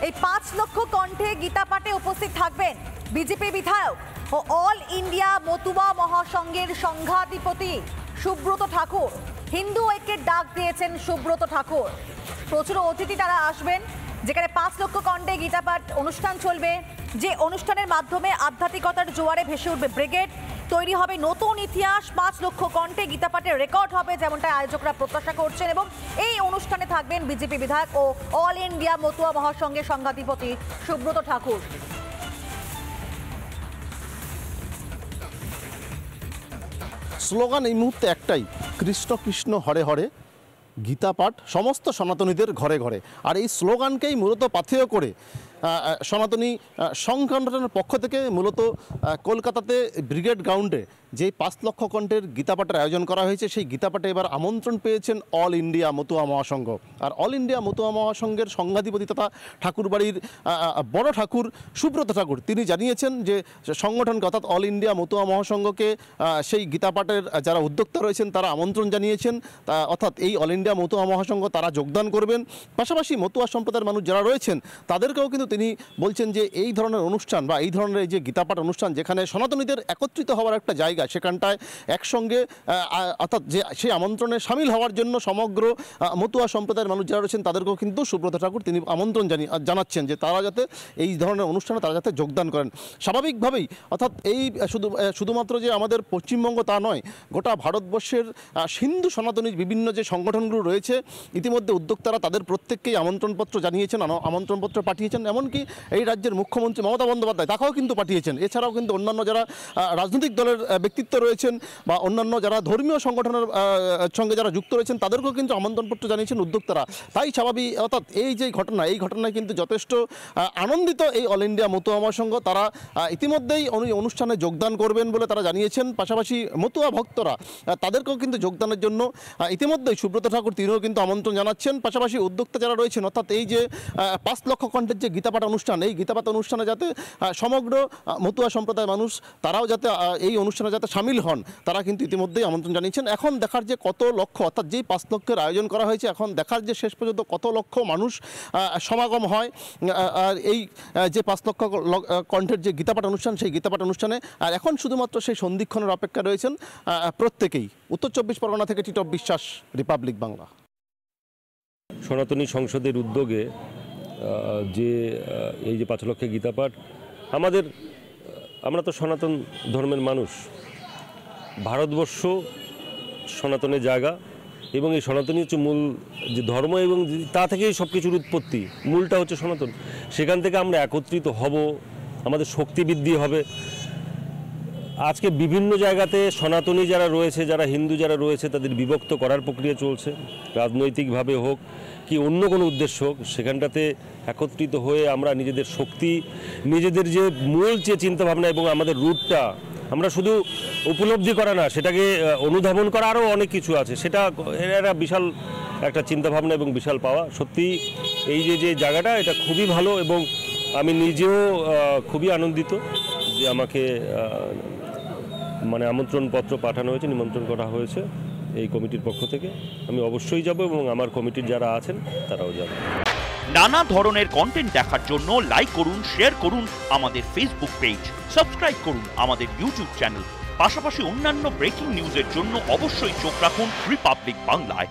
এই 5 লক্ষ কণ্ঠে গীতা পাঠে উপস্থিত থাকবেন বিজেপি বিধায়ক ও অল ইন্ডিয়া মতুয়া মহাসংঘের সংঘাধিপতি সুব্রত ঠাকুর। হিন্দু ঐক্যের ডাক দিয়েছেন সুব্রত ঠাকুর। প্রচুর অতিথি তারা আসবেন, যেখানে 5 লক্ষ কণ্ঠে গীতা পাঠ অনুষ্ঠান চলবে, যে অনুষ্ঠানের মাধ্যমে আধ্যাত্মিকতার জোয়ারে ভেসে উঠবে ব্রিগেড। তৈরি হবে নতুন ইতিহাস, 5 লক্ষ কণ্ঠে গীতা পাঠের রেকর্ড হবে, যেমনটা আয়োজকরা প্রত্যাশা করছেন। এবং এই অনুষ্ঠানে থাকবেন বিজেপি বিধায়ক ও অল ইন্ডিয়া মতুয়া মহাসংঘের সংঘাধিপতি সুব্রত ঠাকুর। স্লোগান এই মুহূর্তে একটাই, কৃষ্ণ কৃষ্ণ হরে হরে, গীতা পাঠ সমস্ত সনাতনীদের ঘরে ঘরে। আর এই স্লোগানকেই মূলত পাথেয় করে সনাতনী সংগঠনের পক্ষ থেকে মূলত কলকাতাতে ব্রিগেড গ্রাউন্ডে যে 5 লক্ষ কণ্ঠের গীতাপাঠের আয়োজন করা হয়েছে, সেই গীতাপাঠে এবার আমন্ত্রণ পেয়েছেন অল ইন্ডিয়া মতুয়া মহাসংঘ। আর অল ইন্ডিয়া মতুয়া মহাসংঘের সংঘাধিপতি তথা ঠাকুরবাড়ির বড় ঠাকুর সুব্রত ঠাকুর তিনি জানিয়েছেন যে সংগঠনকে অর্থাৎ অল ইন্ডিয়া মতুয়া মহাসংঘকে সেই গীতাপাঠের যারা উদ্যোক্তা রয়েছেন তারা আমন্ত্রণ জানিয়েছেন, অর্থাৎ এই অল ইন্ডিয়া মতুয়া মহাসংঘ তারা যোগদান করবেন। পাশাপাশি মতুয়া সম্প্রদায়ের মানুষ যারা রয়েছেন তাদেরকেও কিন্তু তিনি বলছেন যে এই ধরনের অনুষ্ঠান বা এই ধরনের যে গীতাপাঠ অনুষ্ঠান, যেখানে সনাতনীদের একত্রিত হওয়ার একটা জায়গা, সেখানটায় একসঙ্গে অর্থাৎ যে সেই আমন্ত্রণে সামিল হওয়ার জন্য সমগ্র মতুয়া সম্প্রদায়ের মানুষ যারা রয়েছেন তাদেরকেও কিন্তু সুব্রত ঠাকুর তিনি আমন্ত্রণ জানাচ্ছেন যে তারা যাতে এই ধরনের অনুষ্ঠানে তারা যাতে যোগদান করেন। স্বাভাবিকভাবেই অর্থাৎ এই শুধুমাত্র যে আমাদের পশ্চিমবঙ্গ তা নয়, গোটা ভারতবর্ষের হিন্দু সনাতনী বিভিন্ন যে সংগঠনগুলো রয়েছে ইতিমধ্যে উদ্যোক্তারা তাদের প্রত্যেককেই আমন্ত্রণপত্র জানিয়েছেন, আমন্ত্রণপত্র পাঠিয়েছেন। এমনকি এই রাজ্যের মুখ্যমন্ত্রী মমতা বন্দ্যোপাধ্যায় তাকেও কিন্তু পাঠিয়েছেন। এছাড়াও কিন্তু অন্যান্য যারা রাজনৈতিক দলের ব্যক্তিত্ব রয়েছেন বা অন্যান্য যারা ধর্মীয় সংগঠনের সঙ্গে যারা যুক্ত রয়েছেন তাদেরকেও কিন্তু আমন্ত্রণপত্র জানিয়েছেন উদ্যোক্তারা। তাই স্বাভাবিক অর্থাৎ এই যে ঘটনা, এই ঘটনায় কিন্তু যথেষ্ট আনন্দিত এই অল ইন্ডিয়া মতুয়া মহাসংঘ। তারা ইতিমধ্যেই অনুষ্ঠানে যোগদান করবেন বলে তারা জানিয়েছেন। পাশাপাশি মতুয়া ভক্তরা তাদেরকেও কিন্তু যোগদানের জন্য ইতিমধ্যেই সুব্রত ঠাকুর তিনিও কিন্তু আমন্ত্রণ জানাচ্ছেন। পাশাপাশি উদ্যোক্তা যারা রয়েছেন অর্থাৎ এই যে 5 লক্ষ কণ্ঠের যে গীতাপাঠ অনুষ্ঠান, এই গীতাপাঠ অনুষ্ঠানে যাতে সমগ্র মতুয়া সম্প্রদায়ের মানুষ তারাও যাতে এই অনুষ্ঠানে যাতে সামিল হন তারা কিন্তু ইতিমধ্যেই আমন্ত্রণ জানিয়েছেন। এখন দেখার যে কত লক্ষ অর্থাৎ যেই 5 লক্ষের আয়োজন করা হয়েছে, এখন দেখার যে শেষ পর্যন্ত কত লক্ষ মানুষ সমাগম হয় আর এই যে 5 লক্ষ কণ্ঠের যে গীতাপাঠ অনুষ্ঠান, সেই গীতাপাঠ অনুষ্ঠানে। আর এখন শুধুমাত্র সেই সন্ধিক্ষণের অপেক্ষা রয়েছেন প্রত্যেকেই। উত্তর 24 পরগনা থেকে টিটপ বিশ্বাস, রিপাবলিক বাংলা। সনাতনী সংসদের উদ্যোগে যে এই যে 5 লক্ষের গীতাপাঠ, আমরা তো সনাতন ধর্মের মানুষ, ভারতবর্ষ সনাতনের জায়গা এবং এই সনাতনী হচ্ছে মূল যে ধর্ম এবং তা থেকেই সব কিছুর উৎপত্তি, মূলটা হচ্ছে সনাতন। সেখান থেকে আমরা একত্রিত হব, আমাদের শক্তি বৃদ্ধি হবে। আজকে বিভিন্ন জায়গাতে সনাতনী যারা রয়েছে, যারা হিন্দু যারা রয়েছে তাদের বিভক্ত করার প্রক্রিয়া চলছে, রাজনৈতিকভাবে হোক কি অন্য কোনো উদ্দেশ্য হোক, সেখানটাতে একত্রিত হয়ে আমরা নিজেদের শক্তি, নিজেদের যে মূল যে চিন্তাভাবনা এবং আমাদের রুটটা আমরা শুধু উপলব্ধি করা না, সেটাকে অনুধাবন করা আরও অনেক কিছু আছে। সেটা একটা বিশাল একটা চিন্তাভাবনা এবং বিশাল পাওয়া। সত্যি এই যে জায়গাটা এটা খুবই ভালো এবং আমি নিজেও খুবই আনন্দিত যে আমাকে আমন্ত্রণপত্র পাঠানো হয়েছে, নিমন্ত্রণ করা হয়েছে এই কমিটির পক্ষ থেকে। আমি অবশ্যই যাব এবং আমার কমিটির যারা আছেন তারাও যাবে। নানা ধরনের কন্টেন্ট দেখার জন্য লাইক করুন, শেয়ার করুন আমাদের ফেসবুক পেজ, সাবস্ক্রাইব করুন আমাদের ইউটিউব চ্যানেল। পাশাপাশি অন্যান্য ব্রেকিং নিউজের জন্য অবশ্যই চোখ রাখুন রিপাবলিক বাংলায়।